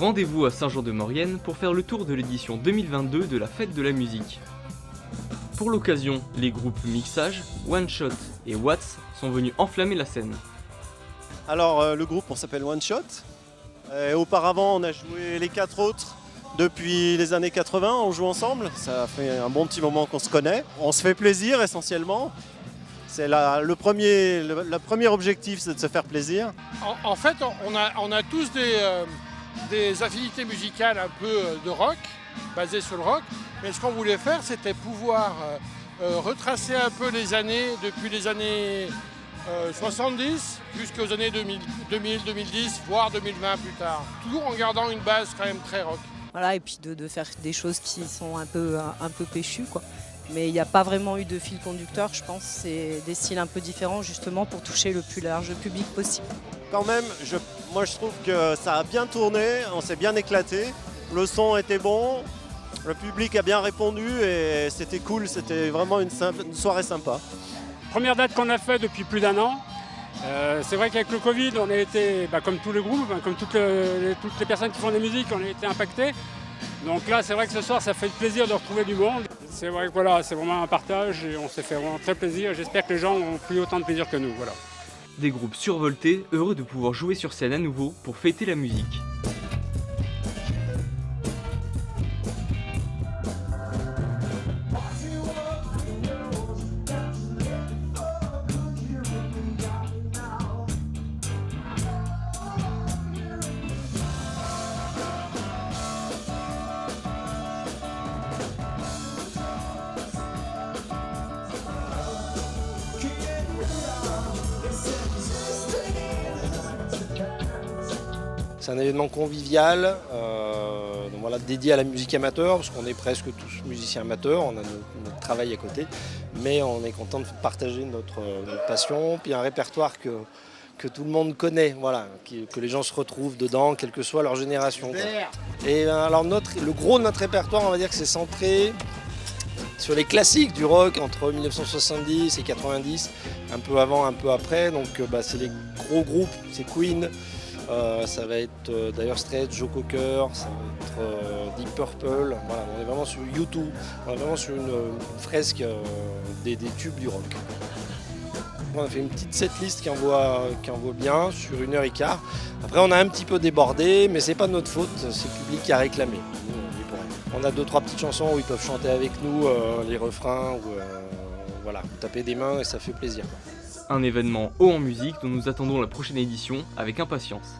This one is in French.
Rendez-vous à Saint-Jean-de-Maurienne pour faire le tour de l'édition 2022 de la Fête de la musique. Pour l'occasion, les groupes Mixage, One Shot et Watts sont venus enflammer la scène. Alors le groupe on s'appelle One Shot. Auparavant on a joué les 4 autres depuis les années 80, on joue ensemble. Ça fait un bon petit moment qu'on se connaît. On se fait plaisir essentiellement. C'est le premier objectif, c'est de se faire plaisir. En fait, on a tous des affinités musicales un peu de rock, basées sur le rock. Mais ce qu'on voulait faire, c'était pouvoir retracer un peu les années, depuis les années 70 jusqu'aux années 2000, 2010, voire 2020 plus tard. Toujours en gardant une base quand même très rock. Voilà, et puis de faire des choses qui sont un peu péchues, quoi. Mais il n'y a pas vraiment eu de fil conducteur, je pense. C'est des styles un peu différents justement pour toucher le plus large public possible. Quand même, moi je trouve que ça a bien tourné, on s'est bien éclaté. Le son était bon, le public a bien répondu et c'était cool, c'était vraiment une soirée sympa. Première date qu'on a fait depuis plus d'1 an. C'est vrai qu'avec le Covid, on a été, comme tous les groupes, comme toutes les personnes qui font de la musique, on a été impactés. Donc là, c'est vrai que ce soir, ça fait plaisir de retrouver du monde. C'est vrai que voilà, c'est vraiment un partage et on s'est fait vraiment très plaisir. J'espère que les gens ont pris autant de plaisir que nous. Voilà. Des groupes survoltés, heureux de pouvoir jouer sur scène à nouveau pour fêter la musique. C'est un événement convivial, donc voilà, dédié à la musique amateur, parce qu'on est presque tous musiciens amateurs, on a notre travail à côté, mais on est content de partager notre passion, puis un répertoire que tout le monde connaît, voilà, que les gens se retrouvent dedans, quelle que soit leur génération, quoi. Et alors le gros de notre répertoire, on va dire que c'est centré sur les classiques du rock entre 1970 et 90, un peu avant, un peu après, donc c'est les gros groupes, c'est Queen. Ça va être Dire Straits, Joe Cocker, ça va être Deep Purple. Voilà, on est vraiment sur U2, on est vraiment sur une fresque des tubes du rock. On a fait une petite setlist qui envoie bien sur 1h15. Après on a un petit peu débordé, mais c'est pas de notre faute, c'est le public qui a réclamé. Nous, on est pour rien. On a 2-3 petites chansons où ils peuvent chanter avec nous les refrains, ou voilà, taper des mains et ça fait plaisir, quoi. Un événement haut en musique dont nous attendons la prochaine édition avec impatience.